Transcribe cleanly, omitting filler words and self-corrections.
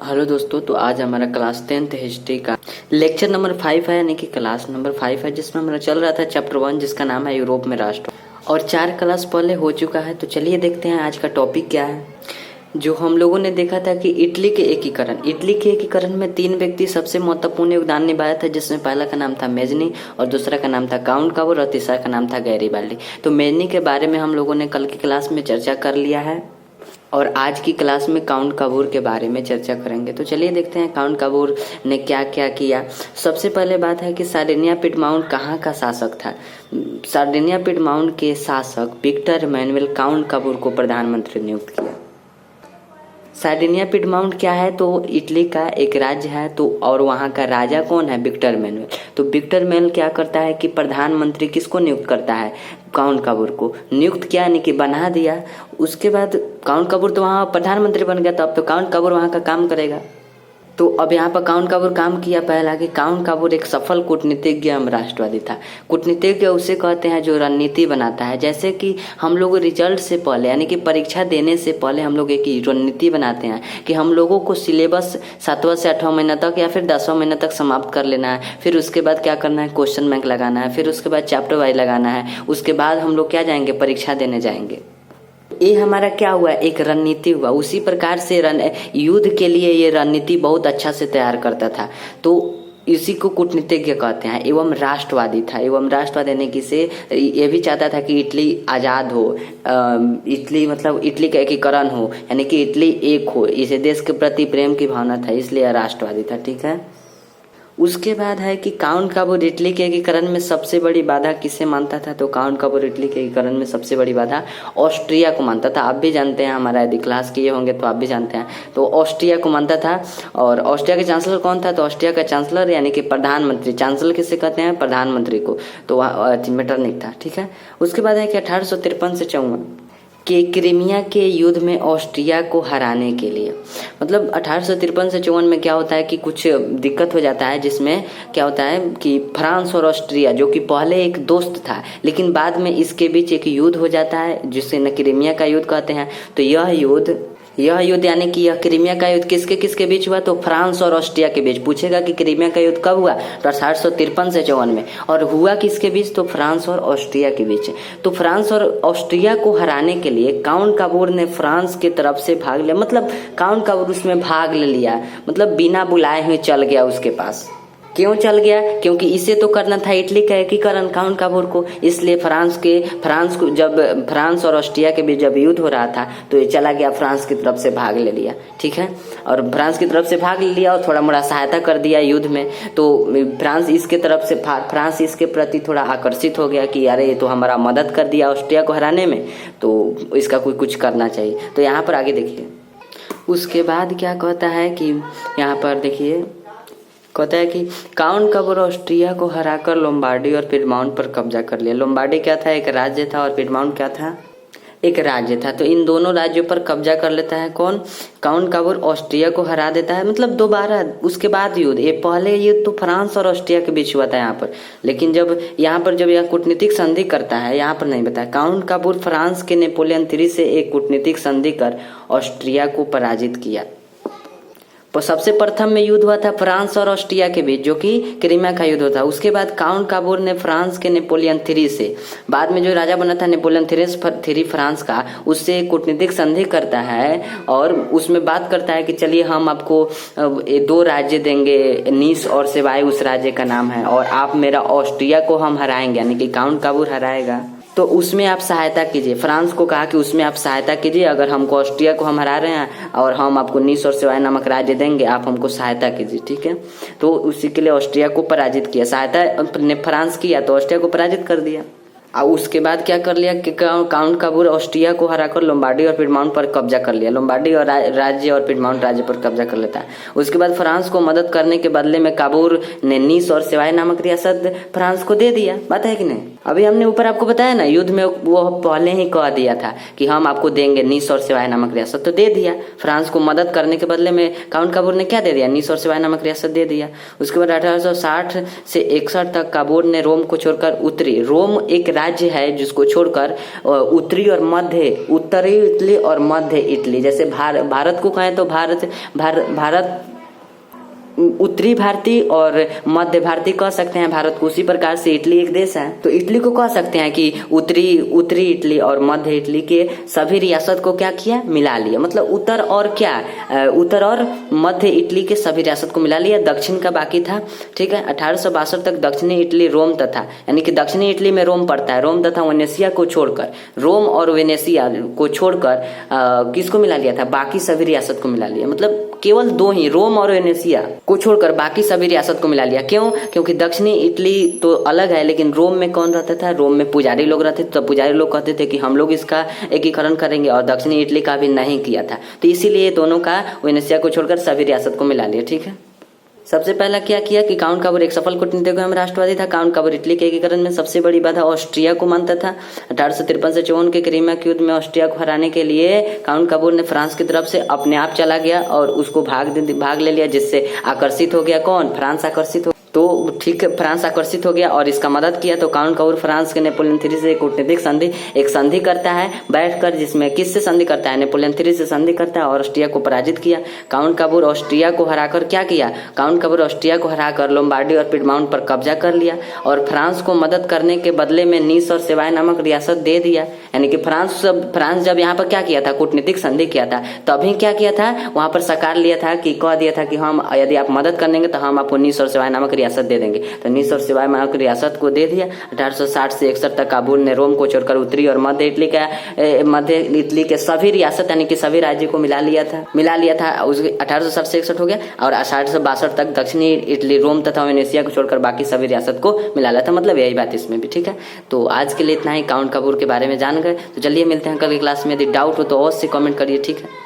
Hello दोस्तों, तो आज हमारा क्लास 10th हिस्ट्री का लेक्चर नंबर 5 है, यानी कि क्लास नंबर 5 है, जिसमें हमारा चल रहा था चैप्टर 1, जिसका नाम है यूरोप में राष्ट्र। और 4 क्लास पहले हो चुका है। तो चलिए देखते हैं आज का टॉपिक क्या है। जो हम लोगों ने देखा था कि इटली के एकीकरण में 3 व्यक्ति सबसे महत्वपूर्ण योगदान निभाया था, जिसमें पहला का नाम था मेजनी और दूसरा का नाम था काउंट काबूर और तीसरा का नाम था गैरीबाल्डी। तो मेजनी के बारे में हम लोगों ने कल की क्लास में चर्चा कर लिया है और आज की क्लास में काउंट काबूर के बारे में चर्चा करेंगे। तो चलिए देखते हैं काउंट काबूर ने क्या क्या किया। सबसे पहले बात है कि सार्डिनिया पिडमाउंट कहाँ का शासक था। सार्डिनिया पिडमाउंट के शासक विक्टर इमैनुएल काउंट काबूर को प्रधानमंत्री नियुक्त किया। सार्डिनिया पिडमाउंट क्या है, तो इटली का एक राज्य है। तो और वहाँ का राजा कौन है, विक्टर इमैनुएल। तो विक्टर इमैनुएल क्या करता है कि प्रधानमंत्री किसको नियुक्त करता है, काउंट काबूर को नियुक्त किया, यानी कि बना दिया। उसके बाद काउंट काबूर तो वहाँ प्रधानमंत्री बन गया, तो अब तो काउंट काबूर वहाँ का काम करेगा। तो अब यहाँ पर काउंट काबूर काम किया पहला कि काउंट काबूर एक सफल कूटनीतिज्ञ एवं राष्ट्रवादी था। कूटनीतिज्ञ उसे कहते हैं जो रणनीति बनाता है। जैसे कि हम लोग रिजल्ट से पहले, यानी कि परीक्षा देने से पहले हम लोग एक रणनीति बनाते हैं कि हम लोगों को सिलेबस 7वां से 8वां महीना तक या फिर 10वां महीना तक समाप्त कर लेना है। फिर उसके बाद क्या करना है, क्वेश्चन बैंक लगाना है। फिर उसके बाद चैप्टर वाइज लगाना है। उसके बाद हम लोग क्या जाएंगे, परीक्षा देने जाएंगे। ये हमारा क्या हुआ, एक रणनीति हुआ। उसी प्रकार से युद्ध के लिए ये रणनीति बहुत अच्छा से तैयार करता था। तो इसी को कूटनीतिज्ञ कहते हैं। एवं राष्ट्रवादी था। एवं राष्ट्रवादी यानी कि से ये भी चाहता था कि इटली आज़ाद हो, इटली मतलब इटली का एकीकरण हो, यानी कि इटली एक हो। इसे देश के प्रति प्रेम की भावना था, इसलिए राष्ट्रवादी था। ठीक है। उसके बाद है कि काउंट काबूर इटली के एकीकरण में सबसे बड़ी बाधा किसे मानता था, तो काउंट काबूर इटली के एकीकरण में सबसे बड़ी बाधा ऑस्ट्रिया को मानता था। आप भी जानते हैं, हमारा यदि क्लास किए होंगे तो आप भी जानते हैं। तो ऑस्ट्रिया को मानता था। और ऑस्ट्रिया के चांसलर कौन था, तो ऑस्ट्रिया का चांसलर यानी कि प्रधानमंत्री, चांसलर किसे कहते हैं, प्रधानमंत्री को, तो वह मेटरनिक था। ठीक है। उसके बाद है कि 1853 से 54 के क्रीमिया के युद्ध में ऑस्ट्रिया को हराने के लिए, मतलब 1853 से 54 में क्या होता है कि कुछ दिक्कत हो जाता है, जिसमें क्या होता है कि फ्रांस और ऑस्ट्रिया, जो कि पहले एक दोस्त था, लेकिन बाद में इसके बीच एक युद्ध हो जाता है, जिसे न क्रीमिया का युद्ध कहते हैं। तो यह युद्ध यानी कि यह क्रीमिया का युद्ध किसके किसके बीच हुआ, तो फ्रांस और ऑस्ट्रिया के बीच। पूछेगा कि क्रीमिया का युद्ध कब हुआ, तो 1853 से 54 में। और हुआ किसके बीच, तो फ्रांस और ऑस्ट्रिया के बीच। तो फ्रांस और ऑस्ट्रिया को हराने के लिए काउंट काबूर ने फ्रांस की तरफ से भाग लिया, मतलब काउंट काबूर उसमें भाग ले लिया, मतलब बिना बुलाए हुए चल गया उसके पास। क्यों चल गया, क्योंकि इसे तो करना था इटली का एकीकरण काउंट काबूर को, इसलिए फ्रांस को जब फ्रांस और ऑस्ट्रिया के बीच जब युद्ध हो रहा था, तो ये चला गया, फ्रांस की तरफ से भाग ले लिया। ठीक है। और फ्रांस की तरफ से भाग ले लिया और थोड़ा मोड़ा सहायता कर दिया युद्ध में। तो फ्रांस इसके प्रति थोड़ा आकर्षित हो गया कि अरे ये तो हमारा मदद कर दिया ऑस्ट्रिया को हराने में, तो इसका कोई कुछ करना चाहिए। तो यहाँ पर आगे देखिए। उसके बाद क्या कहता है कि यहाँ पर देखिए, कहता है कि काउंट काबूर ऑस्ट्रिया को हराकर लोम्बार्डी और पिडमाउंट पर कब्जा कर लिया। लोम्बार्डी क्या था, एक राज्य था, और पिडमाउंट क्या था, एक राज्य था। तो इन दोनों राज्यों पर कब्जा कर लेता है कौन, काउंट काबूर ऑस्ट्रिया को हरा देता है, मतलब दोबारा उसके बाद युद्ध। ये पहले युद्ध तो फ्रांस और ऑस्ट्रिया के बीच हुआ था यहाँ पर, लेकिन जब यह कूटनीतिक संधि करता है, यहाँ पर नहीं बताया। काउंट काबूर फ्रांस के नेपोलियन III से एक कूटनीतिक संधि कर ऑस्ट्रिया को पराजित किया। तो सबसे प्रथम में युद्ध हुआ था फ्रांस और ऑस्ट्रिया के बीच, जो कि क्रीमिया का युद्ध था। उसके बाद काउंट काबूर ने फ्रांस के नेपोलियन III से, बाद में जो राजा बना था नेपोलियन III फ्रांस का, उससे कूटनीतिक संधि करता है और उसमें बात करता है कि चलिए हम आपको 2 राज्य देंगे, नीस और सेवाई उस राज्य का नाम है, और आप मेरा ऑस्ट्रिया को हम हराएंगे, यानी कि काउंट काबूर हराएगा, तो उसमें आप सहायता कीजिए। फ्रांस को कहा कि उसमें आप सहायता कीजिए, अगर हमको ऑस्ट्रिया को हम हरा रहे हैं और हम आपको नीस और सेवाई नामक राज्य देंगे, आप हमको सहायता कीजिए। ठीक है। तो उसी के लिए ऑस्ट्रिया को पराजित किया, सहायता ने फ्रांस किया तो ऑस्ट्रिया को पराजित कर दिया। और उसके बाद क्या कर लिया कि काउंट काबूर ऑस्ट्रिया को हराकर लोम्बार्डी और पिडमाउंट पर कब्जा कर लिया। लोम्बार्डी और राज्य और पिडमाउंट राज्य पर कब्जा कर लेता है। उसके बाद फ्रांस को मदद करने के बदले में काबूर ने नीस और सेवाई नामक रियासत फ्रांस को दे दिया। बात है कि नहीं। अभी हमने ऊपर आपको बताया ना, युद्ध में वो पहले ही कह दिया था कि हम आपको देंगे नीस और सिवाय नामक रियासत, तो दे दिया। फ्रांस को मदद करने के बदले में काउंट काबूर ने क्या दे दिया, नीस और सिवाय नामक रियासत दे दिया। उसके बाद 1860 से 61 तक काबूर ने रोम को छोड़कर उत्तरी, रोम एक राज्य है जिसको छोड़कर उत्तरी और मध्य, उत्तरी इटली और मध्य इटली, जैसे भारत को कहें तो भारत उत्तरी भारतीय और मध्य भारतीय कह सकते हैं भारत को। उसी प्रकार से इटली एक देश है, तो इटली को कह सकते हैं कि उत्तरी इटली और मध्य इटली के सभी रियासत को क्या किया, मिला लिया। मतलब उत्तर और मध्य इटली के सभी रियासत को मिला लिया, दक्षिण का बाकी था। ठीक है, 1862 तक दक्षिणी इटली रोम तथा, यानी कि दक्षिणी इटली में रोम पड़ता है, रोम तथा वेनेसिया को छोड़कर, रोम और वेनेसिया को छोड़कर किसको मिला लिया था, बाकी सभी रियासत को मिला लिया। मतलब केवल दो ही, रोम और वेनेसिया को छोड़कर बाकी सभी रियासत को मिला लिया। क्यों? क्योंकि दक्षिणी इटली तो अलग है, लेकिन रोम में कौन रहता था, रोम में पुजारी लोग रहते थे, तो पुजारी लोग कहते थे कि हम लोग इसका एकीकरण करेंगे, और दक्षिणी इटली का भी नहीं किया था, तो इसीलिए दोनों का वेनेसिया को छोड़कर सभी रियासत को मिला लिया। ठीक है, सबसे पहला क्या किया कि काउंट काबूर एक सफल कूटनीतिक एवं राष्ट्रवादी था। काउंट काबूर इटली के एकीकरण में सबसे बड़ी बाधा ऑस्ट्रिया को मानता था। 1853 से 54 के क्रीमिया के युद्ध में ऑस्ट्रिया को हराने के लिए काउंट काबूर ने फ्रांस की तरफ से अपने आप चला गया और उसको भाग ले लिया, जिससे आकर्षित हो गया कौन, फ्रांस आकर्षित हो, तो ठीक है, फ्रांस आकर्षित हो गया और इसका मदद किया। तो काउंट काबूर फ्रांस के नेपोलियन III से कूटनीतिक संधि करता है बैठकर, जिसमें किससे संधि करता है, नेपोलियन III से संधि करता है और ऑस्ट्रिया को पराजित किया। काउंट काबूर ऑस्ट्रिया को हराकर क्या किया, काउंट काबूर ऑस्ट्रिया को हराकर लोम्बार्डी और पिडमाउंट पर कब्जा कर लिया और फ्रांस को मदद करने के बदले में नीस और सेवाय नामक रियासत दे दिया। यानी कि फ्रांस जब यहाँ पर क्या किया था, कूटनीतिक संधि किया था, तभी क्या किया था, वहां पर साकार लिया था कि कह दिया था कि हम यदि आप मदद कर देंगे तो हम आपको नीस और सेवाय नामक रियासत दे देंगे। तो नीस और सिवाय नामक रियासत को दे दिया। 1860 से 61 तक काबूल ने रोम को छोड़कर उत्तरी और मध्य इटली के सभी रियासत यानी कि सभी राज्य को मिला लिया था। उसके 1860 से 61 हो गया और 1862 तक दक्षिणी इटली, रोम तथा वेनेसिया को छोड़कर बाकी सभी रियासत को मिला लिया था। मतलब यही बात इसमें भी। ठीक है, तो आज के लिए इतना ही काउंट काबूर के बारे में जान गए। तो चलिए मिलते हैं कल की क्लास में। यदि डाउट हो तो अवश्य कमेंट करिए। ठीक है।